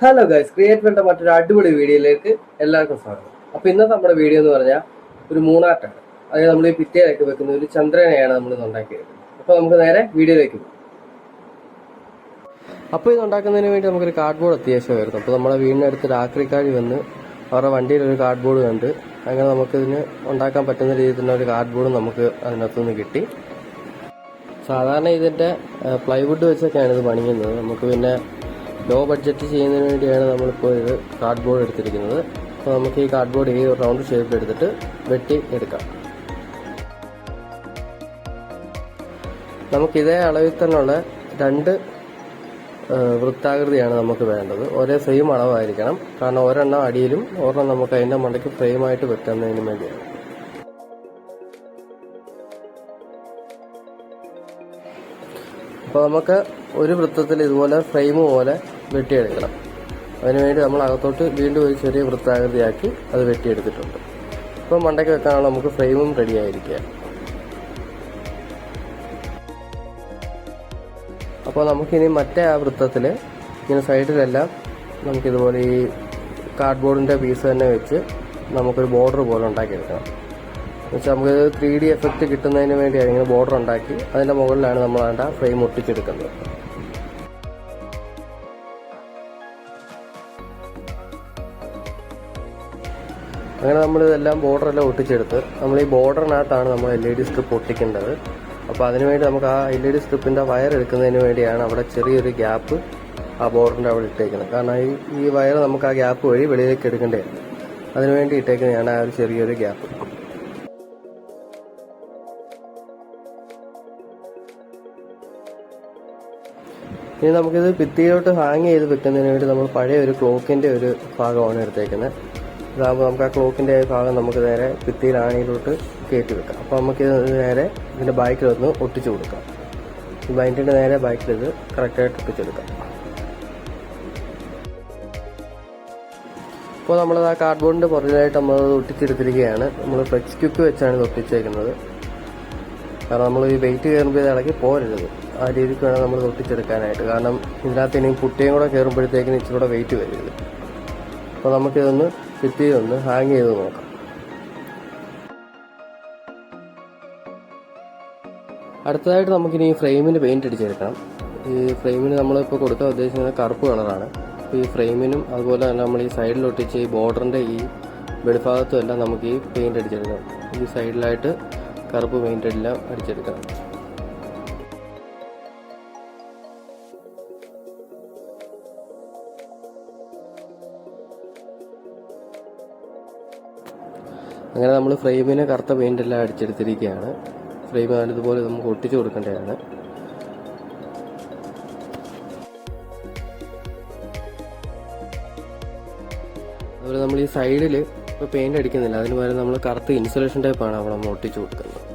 Hello guys, create വേണ്ട മറ്റൊരു അടിപൊളി വീഡിയോയിലേക്ക് എല്ലാവർക്കും സ്വാഗതം. അപ്പോൾ ഇന്നത്തെ നമ്മുടെ വീഡിയോ എന്ന് പറഞ്ഞാൽ ഒരു മൂന്നാട്ടാണ്. അതായത് നമ്മൾ ഈ ഭിത്തിയിലൊക്കെ വെക്കുന്ന ഒരു ചന്ദ്രനെയാണ് നമ്മൾ ഇത് ഉണ്ടാക്കിയത്. അപ്പോൾ നമുക്ക് നേരെ വീഡിയോയിലേക്ക് പോകും. അപ്പോൾ ഇത് ഉണ്ടാക്കുന്നതിന് വേണ്ടി നമുക്കൊരു കാർഡ്ബോർഡ് അത്യാവശ്യമായിരുന്നു. അപ്പോൾ നമ്മുടെ വീടിനടുത്ത് ആക്രിക്കാരി വന്ന് അവരുടെ വണ്ടിയിൽ ഒരു കാർഡ്ബോർഡ് കണ്ട് അങ്ങനെ നമുക്കിതിന് ഉണ്ടാക്കാൻ പറ്റുന്ന രീതിയിലുള്ള ഒരു കാർഡ്ബോർഡ് നമുക്ക് അതിനകത്തുനിന്ന് കിട്ടി. സാധാരണ ഇതിൻ്റെ പ്ലൈവുഡ് വെച്ചൊക്കെയാണ് ഇത് പണിയുന്നത്. നമുക്ക് പിന്നെ ലോ ബഡ്ജറ്റ് ചെയ്യുന്നതിന് വേണ്ടിയാണ് നമ്മളിപ്പോൾ ഇത് കാർഡ്ബോർഡ് എടുത്തിരിക്കുന്നത്. അപ്പോൾ നമുക്ക് ഈ കാർഡ്ബോർഡ് ഈ റൗണ്ട് ഷേപ്പിൽ എടുത്തിട്ട് വെട്ടി എടുക്കാം. നമുക്കിതേ അളവിൽ തന്നെയുള്ള രണ്ട് വൃത്താകൃതിയാണ് നമുക്ക് വേണ്ടത്. ഒരേ സെയിം അളവായിരിക്കണം. കാരണം ഒരെണ്ണം അടിയിലും ഒരെണ്ണം നമുക്ക് അതിൻ്റെ മണ്ടയ്ക്ക് ഫ്രെയിമായിട്ട് വെക്കുന്നതിന് വേണ്ടിയാണ്. അപ്പോൾ നമുക്ക് ഒരു വൃത്തത്തിൽ ഇതുപോലെ ഫ്രെയിം പോലെ വെട്ടിയെടുക്കണം. അതിനുവേണ്ടി നമ്മൾ അകത്തോട്ട് വീണ്ടും ഒരു ചെറിയ വൃത്താകൃതിയാക്കി അത് വെട്ടിയെടുത്തിട്ടുണ്ട്. ഇപ്പോൾ മണ്ടയ്ക്ക് വെക്കാനുള്ള നമുക്ക് ഫ്രെയിമും റെഡി ആയിരിക്കുക. അപ്പോൾ നമുക്കിനി മറ്റേ ആ വൃത്തത്തിൽ ഇങ്ങനെ സൈഡിലെല്ലാം നമുക്കിതുപോലെ ഈ കാർഡ്ബോർഡിൻ്റെ പീസ് തന്നെ വെച്ച് നമുക്കൊരു ബോർഡർ പോലെ ഉണ്ടാക്കിയെടുക്കണം. എന്നുവെച്ചാൽ നമുക്ക് 3D എഫക്റ്റ് കിട്ടുന്നതിന് വേണ്ടിയാണ് ഇങ്ങനെ ബോർഡർ ഉണ്ടാക്കി അതിൻ്റെ മുകളിലാണ് നമ്മൾ അതിൻ്റെ ഫ്രെയിം ഒട്ടിച്ചെടുക്കുന്നത്. അങ്ങനെ നമ്മളിതെല്ലാം ബോർഡറെല്ലാം ഒട്ടിച്ചെടുത്ത് നമ്മൾ ഈ ബോർഡറിനകത്താണ് നമ്മൾ LED സ്ട്രിപ്പ് ഒട്ടിക്കേണ്ടത്. അപ്പോൾ അതിനുവേണ്ടി നമുക്ക് ആ LED സ്ട്രിപ്പിൻ്റെ വയർ എടുക്കുന്നതിന് വേണ്ടിയാണ് അവിടെ ചെറിയൊരു ഗ്യാപ്പ് ആ ബോർഡറിൻ്റെ അവിടെ ഇട്ടേക്കുന്നത്. കാരണം ഈ വയർ നമുക്ക് ആ ഗ്യാപ്പ് വഴി വെളിയിലേക്ക് എടുക്കേണ്ടതാണ്. അതിനുവേണ്ടി ഇട്ടേക്കുന്നതാണ് ആ ഒരു ചെറിയൊരു ഗ്യാപ്പ്. ഇനി നമുക്കിത് ഭിത്തിയിലോട്ട് ഹാങ് ചെയ്ത് വെക്കുന്നതിന് വേണ്ടി നമ്മൾ പഴയ ഒരു ക്ലോക്കിൻ്റെ ഒരു ഭാഗമാണ് എടുത്തേക്കുന്നത്. ഇതാകുമ്പോൾ നമുക്ക് ആ ക്ലോക്കിൻ്റെ ഭാഗം നമുക്ക് നേരെ ഭിത്തിയിൽ ആണിയിലോട്ട് കയറ്റി വെക്കാം. അപ്പോൾ നമുക്കിത് നേരെ ഇതിൻ്റെ ബാക്കിലൊന്ന് ഒട്ടിച്ചു കൊടുക്കാം. ഈ ബൈൻഡിൻ്റെ നേരെ ബാക്കിലിത് കറക്റ്റായിട്ട് ഒട്ടിച്ചെടുക്കാം. അപ്പോൾ നമ്മളത് ആ കാർഡ്ബോർഡിൻ്റെ പുറകിലായിട്ട് നമ്മളത് ഒട്ടിച്ചെടുത്തിരിക്കുകയാണ്. നമ്മൾ ഫ്ലെക്സ് ക്യൂക്ക് വെച്ചാണ് ഇത് ഒട്ടിച്ചേക്കുന്നത്. കാരണം നമ്മൾ ഈ വെയിറ്റ് കയറുമ്പോൾ ഇത് ഇളകി പോരരുത്. ആ രീതിക്ക് വേണം നമ്മൾ ഒട്ടിച്ചെടുക്കാനായിട്ട്. കാരണം ഇതിനകത്ത് ഇനിയും പുട്ടിയും കൂടെ കയറുമ്പോഴത്തേക്കിന് ഇച്ചിരി കൂടെ വെയിറ്റ് വരരുത്. അപ്പോൾ നമുക്കിതൊന്ന് ഭിത്തിയിലൊന്ന് ഹാങ് ചെയ്ത് നോക്കാം. അടുത്തതായിട്ട് നമുക്കിനി ഈ ഫ്രെയിമിന് പെയിൻറ്റ് അടിച്ചെടുക്കണം. ഈ ഫ്രെയിമിന് നമ്മളിപ്പോൾ കൊടുക്കാൻ ഉദ്ദേശിക്കുന്നത് കറുപ്പ് കളറാണ്. അപ്പോൾ ഈ ഫ്രെയിമിനും അതുപോലെ തന്നെ നമ്മൾ ഈ സൈഡിൽ ഒട്ടിച്ച് ഈ ബോർഡറിൻ്റെ ഈ വെളിഭാഗത്തും എല്ലാം നമുക്ക് ഈ പെയിൻറ്റ് അടിച്ചെടുക്കണം. ഈ സൈഡിലായിട്ട് കറുപ്പ് പെയിൻ്റ് എല്ലാം അടിച്ചെടുക്കണം. അങ്ങനെ നമ്മൾ ഫ്രെയിമിന് കറുത്ത പെയിൻ്റ് എല്ലാം അടിച്ചെടുത്തിരിക്കുകയാണ്. ഫ്രെയിം ഇതുപോലെ നമുക്ക് ഒട്ടിച്ചു കൊടുക്കേണ്ടതാണ്. അതുപോലെ നമ്മൾ ഈ സൈഡിൽ ഇപ്പോൾ പെയിൻ്റ് അടിക്കുന്നില്ല, അതിന് പകരം നമ്മൾ കറുത്ത ഇൻസുലേഷൻ ടൈപ്പാണ് അവിടെ നമ്മൾ ഒട്ടിച്ചു കൊടുക്കുന്നത്.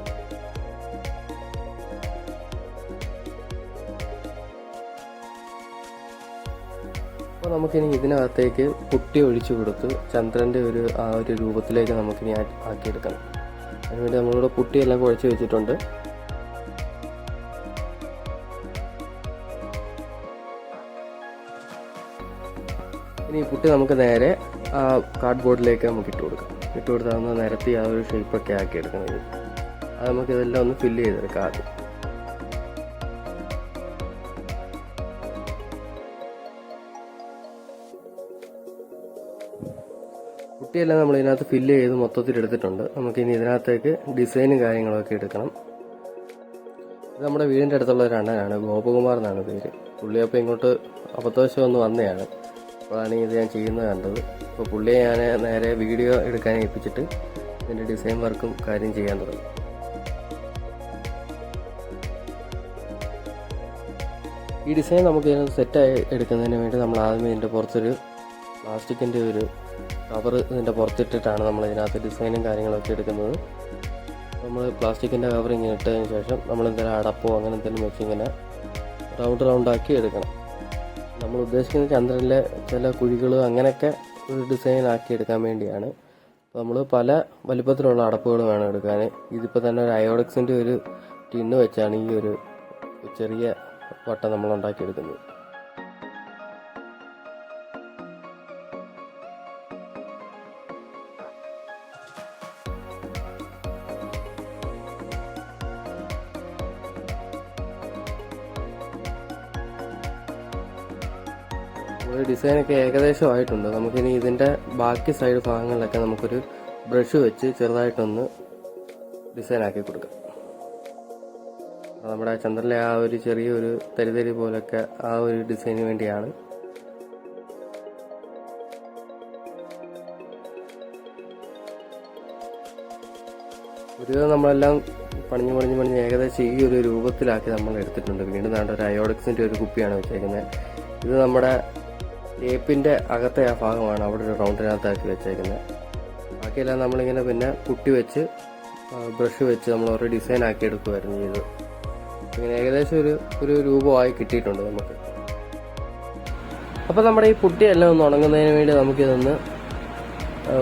അപ്പോൾ നമുക്കിനി ഇതിനകത്തേക്ക് പുട്ടി ഒഴിച്ചു കൊടുത്ത് ചന്ദ്രൻ്റെ ആ ഒരു രൂപത്തിലേക്ക് നമുക്കിനി ആക്കിയെടുക്കണം. അതിനുവേണ്ടി നമ്മളിവിടെ പുട്ടിയെല്ലാം കുഴച്ച് വെച്ചിട്ടുണ്ട്. ഇനി ഈ പുട്ടി നമുക്ക് നേരെ ആ കാർഡ്ബോർഡിലേക്ക് നമുക്ക് ഇട്ട് കൊടുക്കാം. ഇട്ട് കൊടുത്താൽ ഒന്ന് നിരത്തി ആ ഒരു ഷേപ്പൊക്കെ ആക്കിയെടുക്കണം. അത് നമുക്കിതെല്ലാം ഒന്ന് ഫില്ല് ചെയ്തെടുക്കാം ആദ്യം. പുട്ടിയെല്ലാം നമ്മൾ ഇതിനകത്ത് ഫില്ല് ചെയ്ത് മൊത്തത്തിൽ എടുത്തിട്ടുണ്ട്. നമുക്കിനി ഇതിനകത്തേക്ക് ഡിസൈനും കാര്യങ്ങളൊക്കെ എടുക്കണം. ഇത് നമ്മുടെ വീടിൻ്റെ അടുത്തുള്ള ഒരു അണ്ണനാണ്, ഗോപകുമാർ എന്നാണ് പേര്. പുള്ളി അപ്പോൾ ഇങ്ങോട്ട് അബദ്ധവശം ഒന്ന് വന്നതാണ്. അപ്പോഴാണ് ഇത് ഞാൻ ചെയ്യുന്നത് കണ്ടത്. അപ്പോൾ പുള്ളിയെ ഞാൻ നേരെ വീഡിയോ എടുക്കാൻ ഏൽപ്പിച്ചിട്ട് ഇതിൻ്റെ ഡിസൈൻ വർക്കും കാര്യം ചെയ്യാൻ തുടങ്ങി. ഈ ഡിസൈൻ നമുക്ക് ഇതിനകത്ത് സെറ്റായി എടുക്കുന്നതിന് വേണ്ടി നമ്മൾ ആദ്യം ഇതിൻ്റെ പുറത്തൊരു പ്ലാസ്റ്റിക്കിൻ്റെ ഒരു കവർ ഇതിൻ്റെ പുറത്തിട്ടിട്ടാണ് നമ്മൾ ഇതിനകത്ത് ഡിസൈനും കാര്യങ്ങളൊക്കെ എടുക്കുന്നത്. നമ്മൾ പ്ലാസ്റ്റിക്കിൻ്റെ കവർ ഇങ്ങനെ ഇട്ടതിന് ശേഷം നമ്മൾ എന്തെങ്കിലും അടപ്പോ അങ്ങനെ എന്തെങ്കിലും വെച്ച് ഇങ്ങനെ റൗണ്ടാക്കി എടുക്കണം. നമ്മൾ ഉദ്ദേശിക്കുന്നത് ചന്ദ്രനിലെ ചില കുഴികൾ അങ്ങനെയൊക്കെ ഒരു ഡിസൈൻ ആക്കി എടുക്കാൻ വേണ്ടിയാണ്. അപ്പോൾ നമ്മൾ പല വലിപ്പത്തിലുള്ള അടപ്പുകൾ വേണം എടുക്കാൻ. ഇതിപ്പോൾ തന്നെ ഒരു അയോഡക്സിൻ്റെ ഒരു ടിന്ന് വെച്ചാണ് ഈ ഒരു ചെറിയ വട്ടം നമ്മൾ ഉണ്ടാക്കിയെടുക്കുന്നത്. നമ്മുടെ ഡിസൈനൊക്കെ ഏകദേശം ആയിട്ടുണ്ട്. നമുക്കിനി ഇതിൻ്റെ ബാക്കി സൈഡ് ഭാഗങ്ങളിലൊക്കെ നമുക്കൊരു ബ്രഷ് വെച്ച് ചെറുതായിട്ടൊന്ന് ഡിസൈനാക്കി കൊടുക്കാം. നമ്മുടെ ചന്ദ്രനിലെ ആ ഒരു ചെറിയൊരു തരിതരി പോലൊക്കെ ആ ഒരു ഡിസൈന് വേണ്ടിയാണ്. ഒരുവിധം നമ്മളെല്ലാം പണിഞ്ഞ് ഏകദേശം ഈ ഒരു രൂപത്തിലാക്കി നമ്മൾ എടുത്തിട്ടുണ്ട്. വീണ്ടും വേണ്ട ഒരു അയോഡക്സിൻ്റെ ഒരു കുപ്പിയാണ് വെച്ചേക്കുന്നത്. ഇത് നമ്മുടെ ടേപ്പിൻ്റെ അകത്തെ ആ ഭാഗമാണ് അവിടെ ഒരു റൗണ്ടിനകത്താക്കി വെച്ചേക്കുന്നത്. ബാക്കിയെല്ലാം നമ്മളിങ്ങനെ പിന്നെ കുട്ടി വെച്ച് ബ്രഷ് വെച്ച് നമ്മൾ ഓരോ ഡിസൈൻ ആക്കി എടുക്കുമായിരുന്നു ചെയ്ത്. ഇങ്ങനെ ഏകദേശം ഒരു രൂപമായി കിട്ടിയിട്ടുണ്ട് നമുക്ക്. അപ്പോൾ നമ്മുടെ ഈ പുട്ടിയെല്ലാം ഒന്ന് ഉണങ്ങുന്നതിന് വേണ്ടി നമുക്കിതൊന്ന്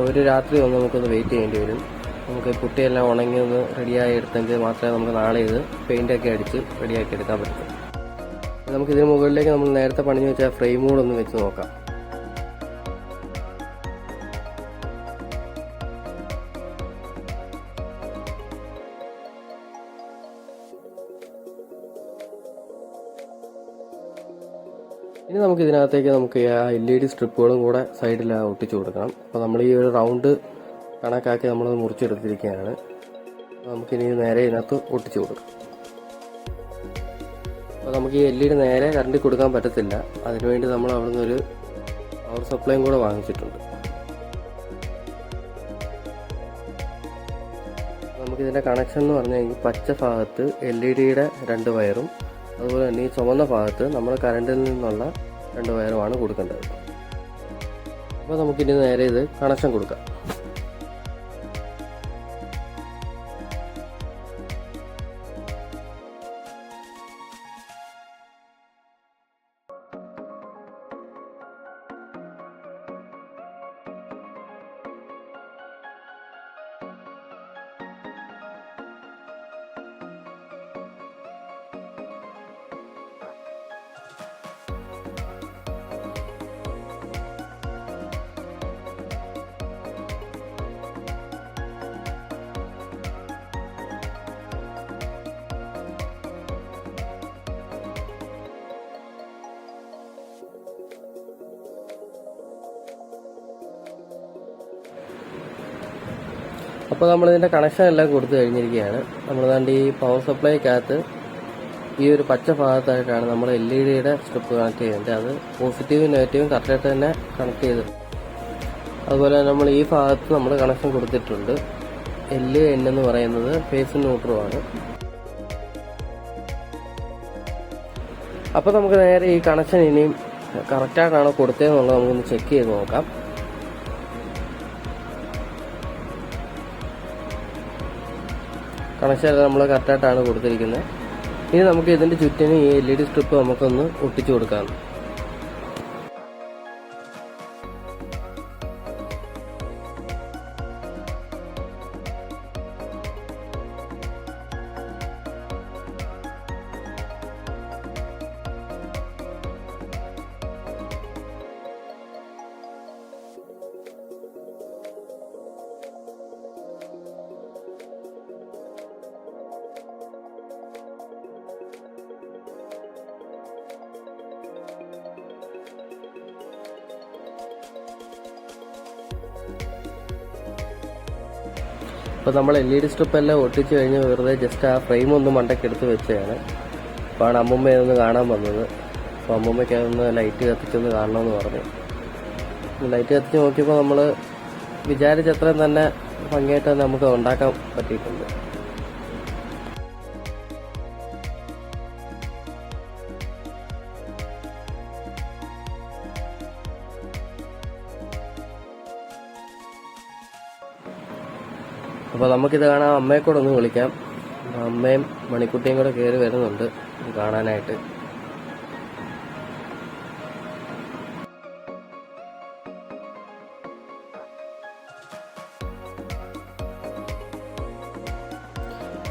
ഒരു രാത്രി ഒന്ന് നമുക്കൊന്ന് വെയിറ്റ് ചെയ്യേണ്ടി വരും. നമുക്ക് പുട്ടിയെല്ലാം ഉണങ്ങി ഒന്ന് റെഡിയായി എടുത്തെങ്കിൽ മാത്രമേ നമുക്ക് നാളെ ഇത് പെയിൻ്റൊക്കെ അടിച്ച് റെഡിയാക്കി എടുക്കാൻ പറ്റൂ. നമുക്കിതിന് മുകളിലേക്ക് നമ്മൾ നേരത്തെ പണിഞ്ഞു വെച്ച ഫ്രെയിം കൂടെ ഒന്ന് വെച്ച് നോക്കാം. ഇനി നമുക്ക് ഇതിനകത്തേക്ക് നമുക്ക് ആ LED സ്ട്രിപ്പുകളും കൂടെ സൈഡിൽ ഒട്ടിച്ചു കൊടുക്കണം. അപ്പോൾ നമ്മൾ ഈ ഒരു റൗണ്ട് കണക്കാക്കി നമ്മൾ മുറിച്ചെടുത്തിരിക്കുകയാണ്. നമുക്കിനി നേരെ ഇതിനകത്ത് ഒട്ടിച്ചു കൊടുക്കാം. അപ്പോൾ നമുക്ക് ഈ LED നേരെ കറണ്ട് കൊടുക്കാൻ പറ്റത്തില്ല. അതിനുവേണ്ടി നമ്മൾ അവിടുന്ന് ഒരു പവർ സപ്ലൈയും കൂടെ വാങ്ങിച്ചിട്ടുണ്ട്. നമുക്കിതിൻ്റെ കണക്ഷൻ എന്ന് പറഞ്ഞു കഴിഞ്ഞാൽ പച്ച ഭാഗത്ത് LEDയുടെ 2 വയറും അതുപോലെ തന്നെ ഈ ചുവന്ന ഭാഗത്ത് നമ്മൾ കറണ്ടിൽ നിന്നുള്ള 2 വയറുമാണ് കൊടുക്കേണ്ടത്. അപ്പോൾ നമുക്കിനി നേരെ ഇത് കണക്ഷൻ കൊടുക്കാം. അപ്പോൾ നമ്മളിതിൻ്റെ കണക്ഷൻ എല്ലാം കൊടുത്തു കഴിഞ്ഞിരിക്കുകയാണ്. നമ്മൾ ഈ പവർ സപ്ലൈക്കകത്ത് ഈ ഒരു പച്ച ഭാഗത്തായിട്ടാണ് നമ്മൾ LED സ്ട്രിപ്പ് കണക്ട് ചെയ്യുന്നത്. അത് പോസിറ്റീവും നെഗറ്റീവും കറക്റ്റായിട്ട് തന്നെ കണക്ട് ചെയ്ത്. അതുപോലെ നമ്മൾ ഈ ഭാഗത്ത് നമ്മൾ കണക്ഷൻ കൊടുത്തിട്ടുണ്ട്. LN എന്ന് പറയുന്നത് ഫേസും ന്യൂട്രലുമാണ്. അപ്പോൾ നമുക്ക് നേരെ ഈ കണക്ഷൻ ഇനിയും കറക്റ്റായിട്ടാണോ കൊടുത്തതെന്നുള്ളത് നമുക്കൊന്ന് ചെക്ക് ചെയ്ത് നോക്കാം. കണക്ഷൻ നമ്മൾ കറക്റ്റായിട്ടാണ് കൊടുത്തിരിക്കുന്നത്. ഇനി നമുക്ക് ഇതിൻ്റെ ചുറ്റിന് ഈ LED സ്ട്രിപ്പ് നമുക്കൊന്ന് ഒട്ടിച്ചു കൊടുക്കാം. അപ്പോൾ നമ്മൾ LED സ്ട്രിപ്പ് എല്ലാം ഒട്ടിച്ച് കഴിഞ്ഞ് വെറുതെ ജസ്റ്റ് ആ ഫ്രെയിം ഒന്ന് മണ്ടയ്ക്ക് എടുത്ത് വെച്ചതാണ്. അപ്പോൾ അമ്മൂമ്മയൊന്ന് കാണാൻ വന്നത്. അപ്പോൾ അമ്മൂമ്മയ്ക്ക് അതൊന്ന് ലൈറ്റ് കത്തിച്ചൊന്ന് കാണണമെന്ന് പറഞ്ഞു. ലൈറ്റ് കത്തിച്ച് നോക്കിയപ്പോൾ നമ്മൾ വിചാരിച്ചത്രയും തന്നെ ഭംഗിയായിട്ട് തന്നെ നമുക്ക് ഉണ്ടാക്കാൻ പറ്റിയിട്ടുണ്ട്. അപ്പോൾ നമുക്കിത് കാണാൻ അമ്മയെ കൂടെ ഒന്ന് വിളിക്കാം. അമ്മയും മണിക്കുട്ടിയും കൂടെ കയറി വരുന്നുണ്ട് കാണാനായിട്ട്.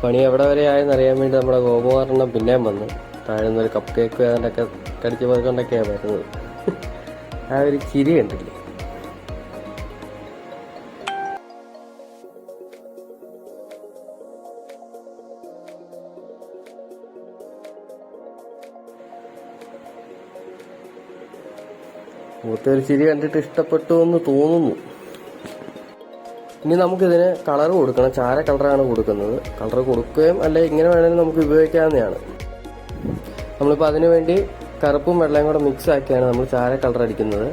പണി എവിടെ വരെ ആയെന്ന് അറിയാൻ വേണ്ടി നമ്മുടെ ഗോപകുമാരണ്ണം പിന്നെയും വന്നു. താഴെ നിന്നൊരു കപ്പ് കേക്ക് അതിൻ്റെയൊക്കെ കടിച്ച് പോയിക്കൊണ്ടൊക്കെയാണ് വരുന്നത്. ആ ഒരു ചിരി കണ്ടില്ലേ. മുഖത്തെ ഒരു ചിരി കണ്ടിട്ട് ഇഷ്ടപ്പെട്ടു എന്ന് തോന്നുന്നു. ഇനി നമുക്കിതിന് കളർ കൊടുക്കണം. ചാര കളറാണ് കൊടുക്കുന്നത്. കളർ കൊടുക്കുകയും അല്ലെ ഇങ്ങനെ വേണമെങ്കിൽ നമുക്ക് ഉപയോഗിക്കാവുന്നതാണ്. നമ്മളിപ്പോൾ അതിനു വേണ്ടി കറുപ്പും വെള്ളയും കൂടെ മിക്സ് ആക്കിയാണ് നമ്മൾ ചാര കളർ അടിക്കുന്നത്.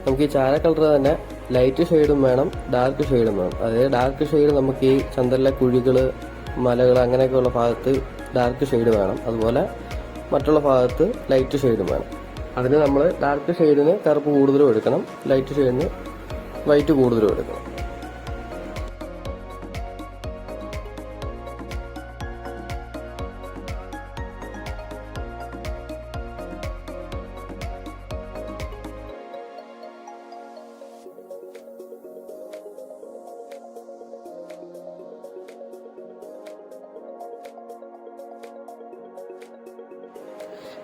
നമുക്ക് ഈ ചാര കളർ തന്നെ ലൈറ്റ് ഷെയ്ഡും വേണം, ഡാർക്ക് ഷെയ്ഡും വേണം. അതായത് ഡാർക്ക് ഷെയ്ഡ് നമുക്ക് ഈ ചന്ദ്രനിലെ കുഴികൾ, മലകൾ അങ്ങനെയൊക്കെയുള്ള ഭാഗത്ത് ഡാർക്ക് ഷെയ്ഡ് വേണം. അതുപോലെ മറ്റുള്ള ഭാഗത്ത് ലൈറ്റ് ഷെയ്ഡും വേണം. അതിന് നമ്മൾ ഡാർക്ക് ഷെയ്ഡിന് കറുപ്പ് കൂടുതലും എടുക്കണം, ലൈറ്റ് ഷെയ്ഡിന് വൈറ്റ് കൂടുതലും എടുക്കണം.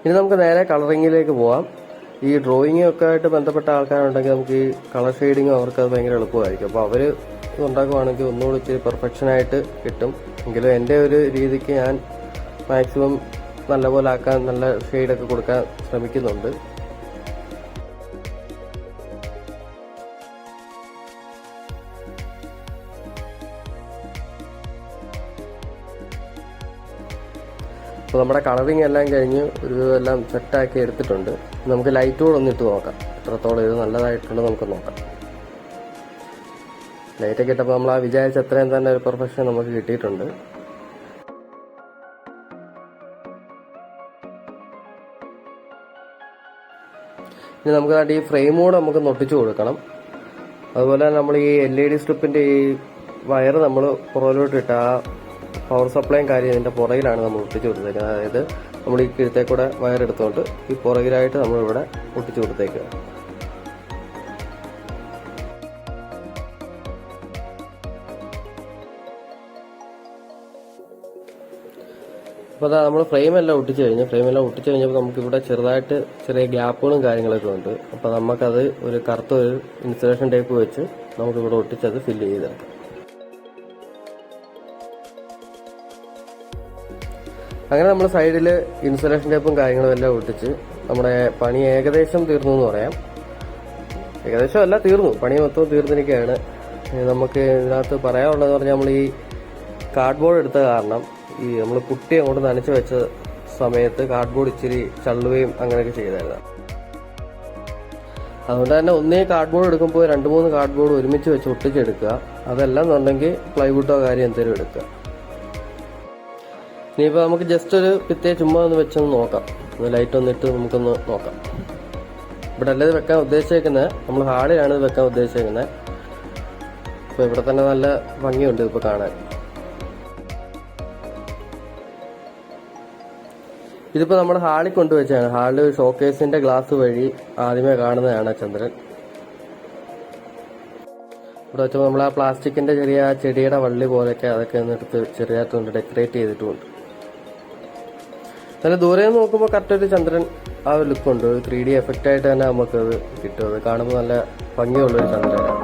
ഇനി നമുക്ക് നേരെ കളറിങ്ങിലേക്ക് പോവാം. ഈ ഡ്രോയിങ് ഒക്കെ ആയിട്ട് ബന്ധപ്പെട്ട ആൾക്കാരുണ്ടെങ്കിൽ നമുക്ക് ഈ കളർ ഷെയ്ഡിങ് അവർക്ക് അത് ഭയങ്കര എളുപ്പമായിരിക്കും. അപ്പോൾ അവർ ഉണ്ടാക്കുവാണെങ്കിൽ ഒന്നുകൂടി ഇച്ചിരി പെർഫെക്ഷനായിട്ട് കിട്ടും. എങ്കിലും എൻ്റെ ഒരു രീതിക്ക് ഞാൻ മാക്സിമം നല്ലപോലെ ആക്കാൻ, നല്ല ഷെയ്ഡൊക്കെ കൊടുക്കാൻ ശ്രമിക്കുന്നുണ്ട്. അപ്പോൾ നമ്മുടെ കളറിങ് എല്ലാം കഴിഞ്ഞ് ഒരു എല്ലാം സെറ്റാക്കി എടുത്തിട്ടുണ്ട്. നമുക്ക് ലൈറ്റ് കൂടെ ഒന്നിട്ട് നോക്കാം, എത്രത്തോളം ഇത് നല്ലതായിട്ടുണ്ട് നമുക്ക് നോക്കാം. ലൈറ്റൊക്കെ ഇട്ടപ്പോൾ നമ്മൾ ആ വിചാരിച്ച അത്രയും തന്നെ ഒരു പെർഫെക്ഷൻ നമുക്ക് കിട്ടിയിട്ടുണ്ട്. ഇനി നമുക്ക് ഈ ഫ്രെയിം കൂടെ നമുക്ക് ഒട്ടിച്ചു കൊടുക്കണം. അതുപോലെ നമ്മൾ ഈ LED സ്ട്രിപ്പിൻ്റെ ഈ വയർ നമ്മൾ പുറകിലോട്ടിട്ട് ആ പവർ സപ്ലൈയും കാര്യം ഇതിൻ്റെ പുറകിലാണ് നമ്മൾ ഒട്ടിച്ചു കൊടുത്തേക്കുന്നത്. അതായത് നമ്മൾ ഈ കീഴത്തേക്കൂടെ വയർ എടുത്തുകൊണ്ട് ഈ പുറകിലായിട്ട് നമ്മളിവിടെ ഒട്ടിച്ചു കൊടുത്തേക്കുക. അപ്പോൾ അതാ നമ്മൾ ഫ്രെയിമെല്ലാം ഒട്ടിച്ചു കഴിഞ്ഞപ്പോൾ നമുക്കിവിടെ ചെറുതായിട്ട് ചെറിയ ഗ്യാപ്പുകളും കാര്യങ്ങളൊക്കെ ഉണ്ട്. അപ്പോൾ നമുക്കത് ഒരു കറുത്ത ഒരു ഇൻസുലേഷൻ ടേപ്പ് വെച്ച് നമുക്കിവിടെ ഒട്ടിച്ചത് ഫില്ല് ചെയ്തെടുക്കാം. അങ്ങനെ നമ്മൾ സൈഡിൽ ഇൻസുലേഷൻ ടേപ്പും കാര്യങ്ങളും എല്ലാം ഒട്ടിച്ച് നമ്മുടെ പണി ഏകദേശം തീർന്നു എന്ന് പറയാം. ഏകദേശം അല്ല, തീർന്നു, പണി മൊത്തം തീർന്നിരിക്കുകയാണ്. നമുക്ക് ഇതിനകത്ത് പറയാനുള്ളതെന്ന് പറഞ്ഞാൽ നമ്മൾ ഈ കാർഡ്ബോർഡ് എടുത്ത കാരണം ഈ നമ്മൾ പുട്ടി അങ്ങോട്ട് നനച്ച് വെച്ച സമയത്ത് കാർഡ്ബോർഡ് ഇച്ചിരി ചള്ളുകയും അങ്ങനെയൊക്കെ ചെയ്തായിരുന്നു. അതുകൊണ്ട് തന്നെ ഒന്നേ കാർഡ്ബോർഡ് എടുക്കുമ്പോൾ 2-3 കാർഡ്ബോർഡ് ഒരുമിച്ച് വെച്ച് ഒട്ടിച്ചെടുക്കുക. അതല്ല എന്നുണ്ടെങ്കിൽ പ്ലൈവുഡോ കാര്യം എന്തെങ്കിലും എടുക്കുക. ഇനിയിപ്പോൾ നമുക്ക് ജസ്റ്റ് ഒരു ഭിത്തിയെ ചുമ്മാ ഒന്ന് വെച്ചൊന്ന് നോക്കാം. ലൈറ്റ് ഒന്നിട്ട് നമുക്കൊന്ന് നോക്കാം. ഇവിടെ അല്ല ഇത് വെക്കാൻ ഉദ്ദേശിക്കുന്നത്, നമ്മൾ ഹാളിലാണ് ഇത് വെക്കാൻ ഉദ്ദേശിക്കുന്നത്. അപ്പോൾ ഇവിടെ തന്നെ നല്ല ഭംഗിയുണ്ട് ഇപ്പോൾ കാണാൻ. ഇതിപ്പോൾ നമ്മൾ ഹാളിൽ കൊണ്ടുവച്ചാണ്. ഹാളിൽ ഷോക്കേസിന്റെ ഗ്ലാസ് വഴി ആദ്യമേ കാണുന്നതാണ് ചന്ദ്രൻ. ഇവിടെ വെച്ചപ്പോൾ നമ്മൾ ആ പ്ലാസ്റ്റിക്കിന്റെ ചെറിയ ചെടിയുടെ വള്ളി പോലെയൊക്കെ അതൊക്കെ എടുത്ത് ചെറിയായിട്ടുണ്ട് ഡെക്കറേറ്റ് ചെയ്തിട്ടുമുണ്ട്. നല്ല ദൂരെ നിന്ന് നോക്കുമ്പോൾ കറക്റ്റ് ഒരു ചന്ദ്രൻ ആ ഒരു ലുക്കുണ്ട്. 3D എഫക്റ്റ് ആയിട്ട് തന്നെ നമുക്കത് കിട്ടും. അത് കാണുമ്പോൾ നല്ല ഭംഗിയുള്ളൊരു ചന്ദ്രനാണ്.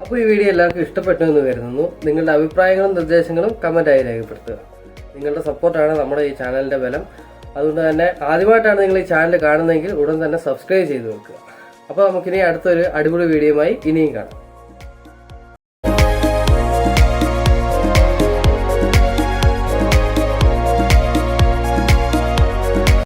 അപ്പോൾ ഈ വീഡിയോ എല്ലാവർക്കും ഇഷ്ടപ്പെട്ടു എന്ന് കരുതുന്നു. നിങ്ങളുടെ അഭിപ്രായങ്ങളും നിർദ്ദേശങ്ങളും കമൻറ്റായി രേഖപ്പെടുത്തുക. നിങ്ങളുടെ സപ്പോർട്ടാണ് നമ്മുടെ ഈ ചാനലിൻ്റെ ബലം. അതുകൊണ്ട് തന്നെ ആദ്യമായിട്ടാണ് നിങ്ങൾ ഈ ചാനൽ കാണുന്നതെങ്കിൽ ഉടൻ തന്നെ സബ്സ്ക്രൈബ് ചെയ്ത് വെക്കുക. അപ്പോൾ നമുക്കിനി അടുത്തൊരു അടിപൊളി വീഡിയോയുമായി ഇനിയും കാണാം.